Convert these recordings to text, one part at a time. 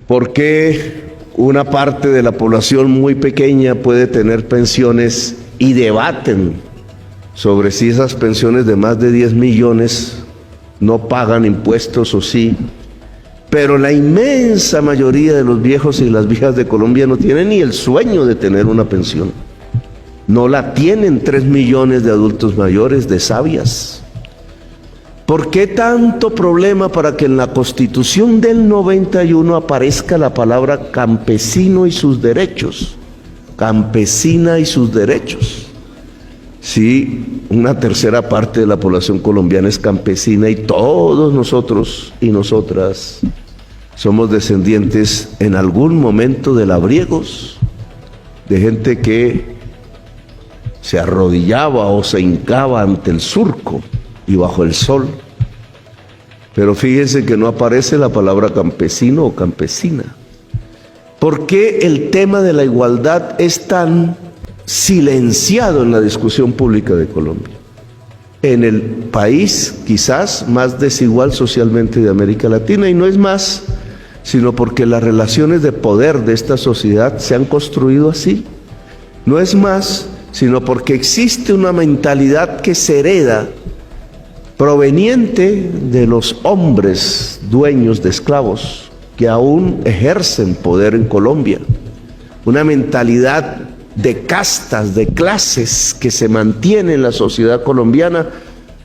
¿Por qué una parte de la población muy pequeña puede tener pensiones y debaten sobre si esas pensiones de más de 10 millones no pagan impuestos o sí? Pero la inmensa mayoría de los viejos y las viejas de Colombia no tienen ni el sueño de tener una pensión. No la tienen 3 millones de adultos mayores, de sabias. ¿Por qué tanto problema para que en la Constitución del 91 aparezca la palabra campesino y sus derechos? Campesina y sus derechos. Sí, una tercera parte de la población colombiana es campesina y todos nosotros y nosotras somos descendientes en algún momento de labriegos, de gente que se arrodillaba o se hincaba ante el surco y bajo el sol. Pero fíjense que no aparece la palabra campesino o campesina. ¿Por qué el tema de la igualdad es tan silenciado en la discusión pública de Colombia? En el país quizás más desigual socialmente de América Latina, y no es más sino porque las relaciones de poder de esta sociedad se han construido así. No es más sino porque existe una mentalidad que se hereda proveniente de los hombres dueños de esclavos que aún ejercen poder en Colombia. Una mentalidad de castas, de clases que se mantiene en la sociedad colombiana.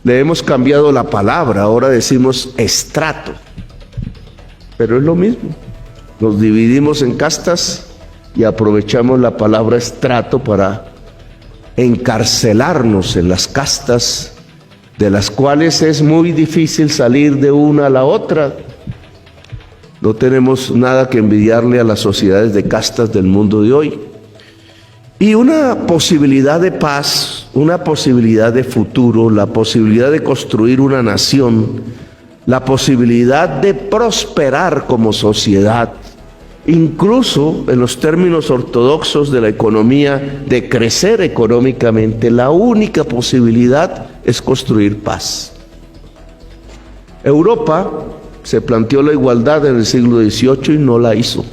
Le hemos cambiado la palabra, ahora decimos estrato. Pero es lo mismo. Nos dividimos en castas y aprovechamos la palabra estrato para encarcelarnos en las castas, de las cuales es muy difícil salir de una a la otra. No tenemos nada que envidiarle a las sociedades de castas del mundo de hoy. Y una posibilidad de paz, una posibilidad de futuro, la posibilidad de construir una nación, la posibilidad de prosperar como sociedad, incluso en los términos ortodoxos de la economía, de crecer económicamente, la única posibilidad es construir paz. Europa se planteó la igualdad en el siglo XVIII y no la hizo.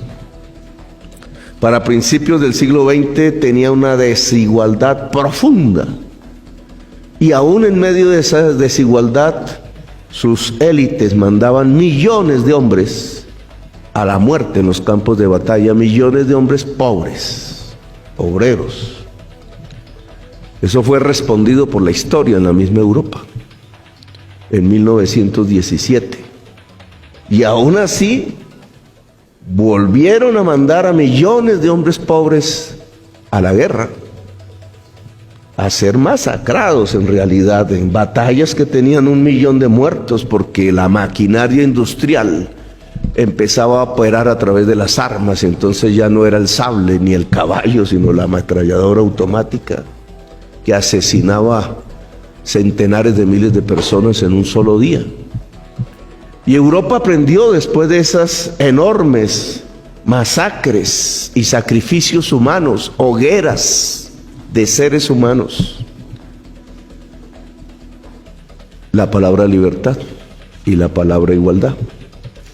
Para principios del siglo XX tenía una desigualdad profunda, y aún en medio de esa desigualdad sus élites mandaban millones de hombres a la muerte en los campos de batalla, millones de hombres pobres, obreros. Eso fue respondido por la historia en la misma Europa en 1917, y aún así volvieron a mandar a millones de hombres pobres a la guerra, a ser masacrados en realidad, en batallas que tenían 1 millón de muertos, porque la maquinaria industrial empezaba a operar a través de las armas, y entonces ya no era el sable ni el caballo, sino la ametralladora automática que asesinaba centenares de miles de personas en un solo día. Y Europa aprendió después de esas enormes masacres y sacrificios humanos, hogueras de seres humanos, la palabra libertad y la palabra igualdad,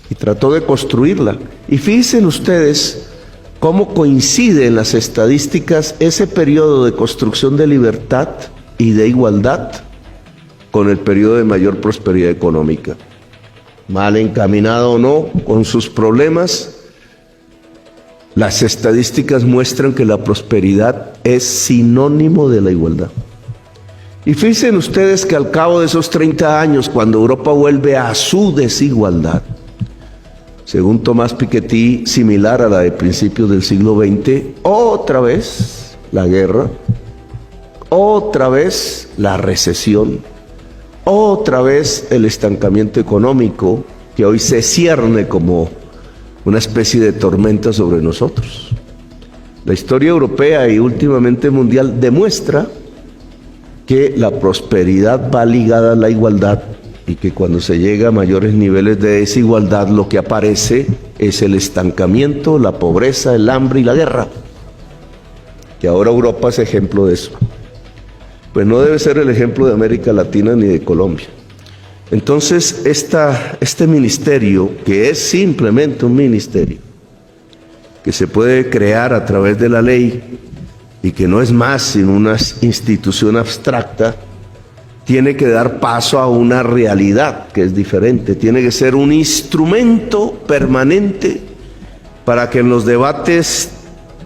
y trató de construirla. Y fíjense ustedes cómo coincide en las estadísticas ese periodo de construcción de libertad y de igualdad con el periodo de mayor prosperidad económica. Mal encaminado o no, con sus problemas, las estadísticas muestran que la prosperidad es sinónimo de la igualdad. Y fíjense ustedes que al cabo de esos 30 años, cuando Europa vuelve a su desigualdad, según Tomás Piketty, similar a la de principios del siglo XX, otra vez la guerra, otra vez la recesión, otra vez el estancamiento económico que hoy se cierne como una especie de tormenta sobre nosotros. La historia europea y últimamente mundial demuestra que la prosperidad va ligada a la igualdad, y que cuando se llega a mayores niveles de desigualdad lo que aparece es el estancamiento, la pobreza, el hambre y la guerra, que ahora Europa es ejemplo de eso. Pues no debe ser el ejemplo de América Latina ni de Colombia. Entonces este ministerio, que es simplemente un ministerio, que se puede crear a través de la ley y que no es más sino una institución abstracta, tiene que dar paso a una realidad que es diferente, tiene que ser un instrumento permanente para que en los debates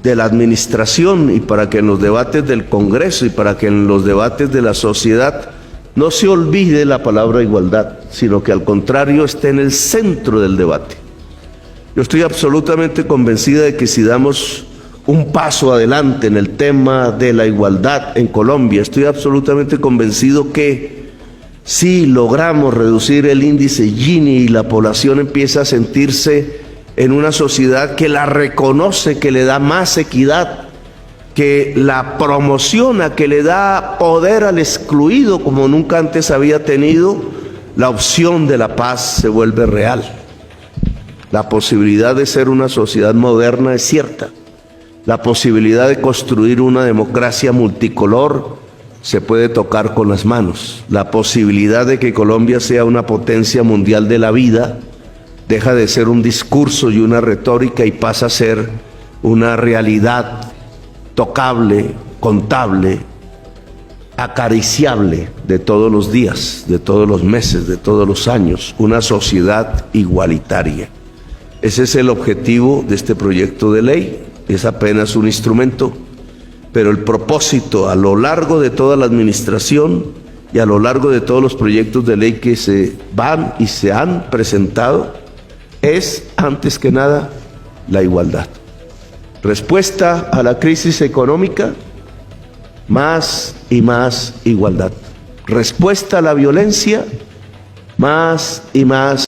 de la administración y para que en los debates del Congreso y para que en los debates de la sociedad no se olvide la palabra igualdad, sino que al contrario esté en el centro del debate. Yo estoy absolutamente convencida de que si damos un paso adelante en el tema de la igualdad en Colombia, estoy absolutamente convencido que si logramos reducir el índice Gini y la población empieza a sentirse en una sociedad que la reconoce, que le da más equidad, que la promociona, que le da poder al excluido como nunca antes había tenido, la opción de la paz se vuelve real. La posibilidad de ser una sociedad moderna es cierta. La posibilidad de construir una democracia multicolor se puede tocar con las manos. La posibilidad de que Colombia sea una potencia mundial de la vida deja de ser un discurso y una retórica y pasa a ser una realidad tocable, contable, acariciable de todos los días, de todos los meses, de todos los años, una sociedad igualitaria. Ese es el objetivo de este proyecto de ley. Es apenas un instrumento, pero el propósito a lo largo de toda la administración y a lo largo de todos los proyectos de ley que se van y se han presentado es, antes que nada, la igualdad. Respuesta a la crisis económica, más y más igualdad. Respuesta a la violencia, más y más